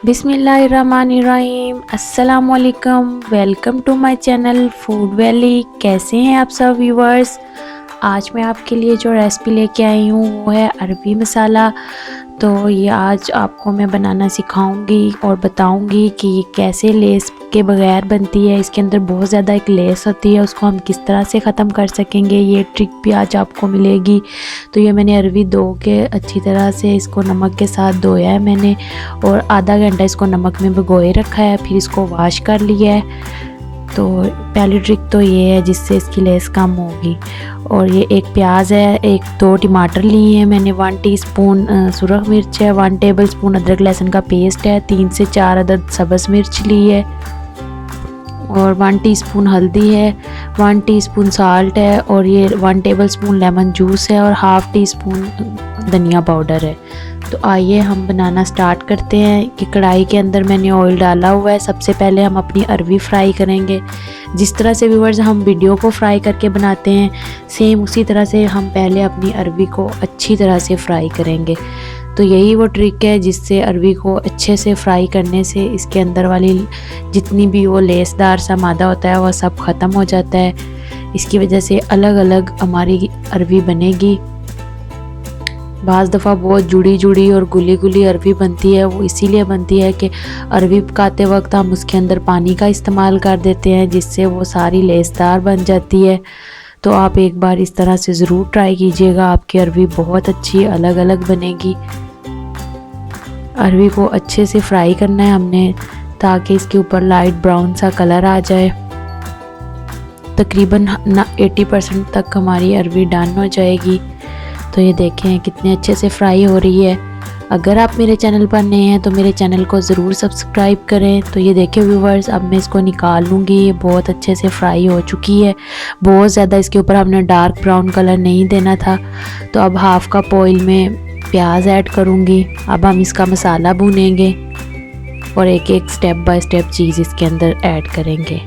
बिस्मिल्लाहिर्रहमानिर्रहीम, अस्सलामुअलैकुम। Welcome to my channel Food Valley. कैसे हैं आप सब व्यूवर्स। आज मैं आपके लिए जो रेसिपी लेके आई हूँ वो है अरबी मसाला। तो ये आज आपको मैं बनाना सिखाऊंगी और बताऊंगी कि ये कैसे लेस के बगैर बनती है। इसके अंदर बहुत ज़्यादा एक लेस होती है, उसको हम किस तरह से ख़त्म कर सकेंगे, ये ट्रिक भी आज आपको मिलेगी। तो ये मैंने अरबी धो के अच्छी तरह से इसको नमक के साथ धोया है मैंने, और आधा घंटा इसको नमक में भिगोए रखा है, फिर इसको वॉश कर लिया है। तो पहली ट्रिक तो ये है जिससे इसकी लेस कम होगी। और ये एक प्याज है, एक दो टमाटर लिए हैं मैंने, 1 टीस्पून सुरख मिर्च है, 1 टेबलस्पून अदरक लहसुन का पेस्ट है, 3 से 4 अदद सब्ज़ मिर्च ली है, और 1 टीस्पून हल्दी है, 1 टीस्पून साल्ट है, और ये 1 टेबलस्पून लेमन जूस है, और हाफ़ टी स्पून धनिया पाउडर है। तो आइए हम बनाना स्टार्ट करते हैं। कि कढ़ाई के अंदर मैंने ऑयल डाला हुआ है। सबसे पहले हम अपनी अरबी फ्राई करेंगे। जिस तरह से व्यूअर्स हम वीडियो को फ्राई करके बनाते हैं, सेम उसी तरह से हम पहले अपनी अरबी को अच्छी तरह से फ्राई करेंगे। तो यही वो ट्रिक है जिससे अरबी को अच्छे से फ्राई करने से इसके अंदर वाली जितनी भी वो लेसदार सा मादा होता है वह सब ख़त्म हो जाता है। इसकी वजह से अलग अलग हमारी अरबी बनेगी। बाज़ दफ़ा बहुत जुड़ी जुड़ी और गुली गुली अरबी बनती है। वो इसीलिए बनती है कि अरबी पकाते वक्त हम उसके अंदर पानी का इस्तेमाल कर देते हैं, जिससे वो सारी लेसदार बन जाती है। तो आप एक बार इस तरह से ज़रूर ट्राई कीजिएगा, आपकी अरबी बहुत अच्छी अलग अलग बनेगी। अरबी को अच्छे से फ्राई करना है हमने, ताकि इसके ऊपर लाइट ब्राउन सा कलर आ जाए। तकरीबन 80% तक हमारी अरबी डन हो जाएगी। तो ये देखें कितने अच्छे से फ्राई हो रही है। अगर आप मेरे चैनल पर नए हैं तो मेरे चैनल को ज़रूर सब्सक्राइब करें। तो ये देखें व्यूवर्स, अब मैं इसको निकाल लूँगी। ये बहुत अच्छे से फ्राई हो चुकी है। बहुत ज़्यादा इसके ऊपर हमने डार्क ब्राउन कलर नहीं देना था। तो अब हाफ़ कप ऑयल में प्याज ऐड करूँगी। अब हम इसका मसाला भूनेंगे और एक एक स्टेप बाय स्टेप चीज़ इसके अंदर ऐड करेंगे।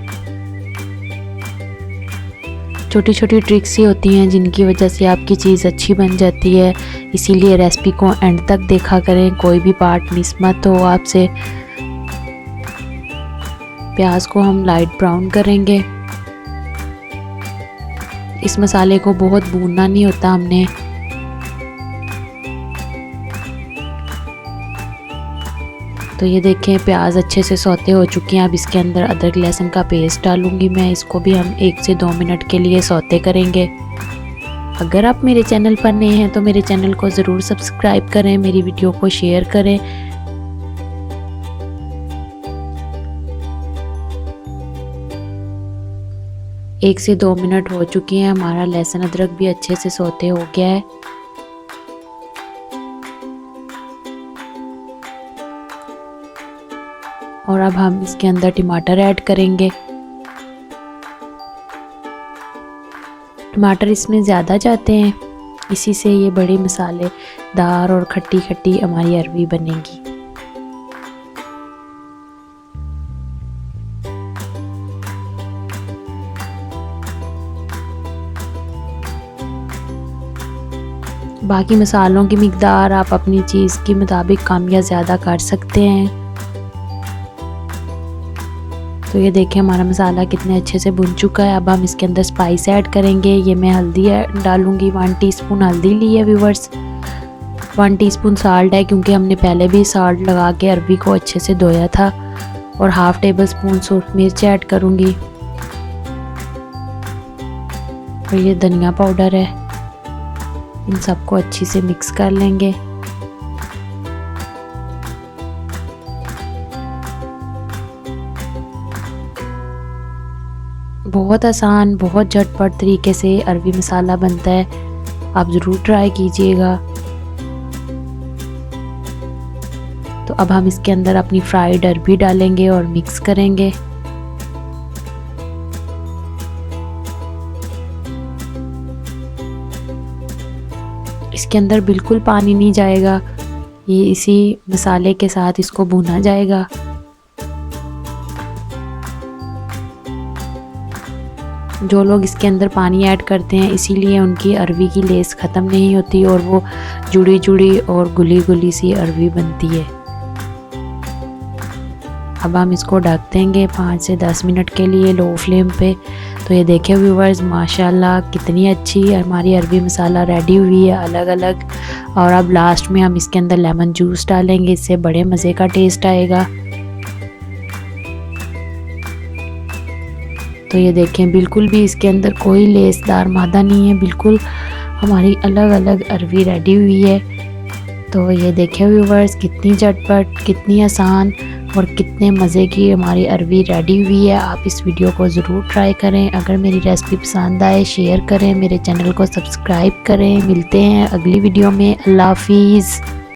छोटी छोटी ट्रिक्स ही होती हैं जिनकी वजह से आपकी चीज़ अच्छी बन जाती है। इसीलिए रेसिपी को एंड तक देखा करें, कोई भी पार्ट मिस मत हो आपसे। प्याज को हम लाइट ब्राउन करेंगे। इस मसाले को बहुत भूनना नहीं होता हमने। तो ये देखें प्याज अच्छे से सौते हो चुके हैं। अब इसके अंदर अदरक लहसुन का पेस्ट डालूंगी मैं। इसको भी हम 1 से 2 मिनट के लिए सौते करेंगे। अगर आप मेरे चैनल पर नए हैं तो मेरे चैनल को ज़रूर सब्सक्राइब करें, मेरी वीडियो को शेयर करें। एक से 2 मिनट हो चुके हैं। हमारा लहसुन अदरक भी अच्छे से सौते हो गया है। और अब हम इसके अंदर टमाटर ऐड करेंगे। टमाटर इसमें ज़्यादा जाते हैं, इसी से ये बड़ी मसालेदार और खट्टी खट्टी हमारी अरबी बनेगी। बाकी मसालों की मिकदार आप अपनी चीज़ के मुताबिक कम या ज़्यादा कर सकते हैं। तो ये देखें हमारा मसाला कितने अच्छे से भुन चुका है। अब हम इसके अंदर स्पाइस ऐड करेंगे। ये मैं हल्दी डालूंगी, 1 टीस्पून हल्दी ली है व्यूवर्स, 1 टीस्पून साल्ट है क्योंकि हमने पहले भी साल्ट लगा के अरबी को अच्छे से धोया था, और हाफ़ टेबल स्पून सूरख मिर्च ऐड करूंगी। और ये धनिया पाउडर है। इन सबको अच्छी से मिक्स कर लेंगे। बहुत आसान, बहुत झटपट तरीके से अरबी मसाला बनता है। आप ज़रूर ट्राई कीजिएगा। तो अब हम इसके अंदर अपनी फ्राइड अरबी डालेंगे और मिक्स करेंगे। इसके अंदर बिल्कुल पानी नहीं जाएगा, ये इसी मसाले के साथ इसको भुना जाएगा। जो लोग इसके अंदर पानी ऐड करते हैं इसीलिए उनकी अरबी की लेस ख़त्म नहीं होती और वो जुड़ी जुड़ी और गुली गुली सी अरबी बनती है। अब हम इसको ढक देंगे 5 से 10 मिनट के लिए लो फ्लेम पे। तो ये देखें व्यूवर्स, माशाल्लाह कितनी अच्छी हमारी अरबी मसाला रेडी हुई है अलग अलग। और अब लास्ट में हम इसके अंदर लेमन जूस डालेंगे, इससे बड़े मज़े का टेस्ट आएगा। तो ये देखें बिल्कुल भी इसके अंदर कोई लेसदार मादा नहीं है, बिल्कुल हमारी अलग अलग अरबी रेडी हुई है। तो ये देखें व्यूवर्स, कितनी झटपट, कितनी आसान और कितने मज़े की हमारी अरबी रेडी हुई है। आप इस वीडियो को ज़रूर ट्राई करें। अगर मेरी रेसिपी पसंद आए शेयर करें, मेरे चैनल को सब्सक्राइब करें। मिलते हैं अगली वीडियो में। अल्लाह हाफिज़।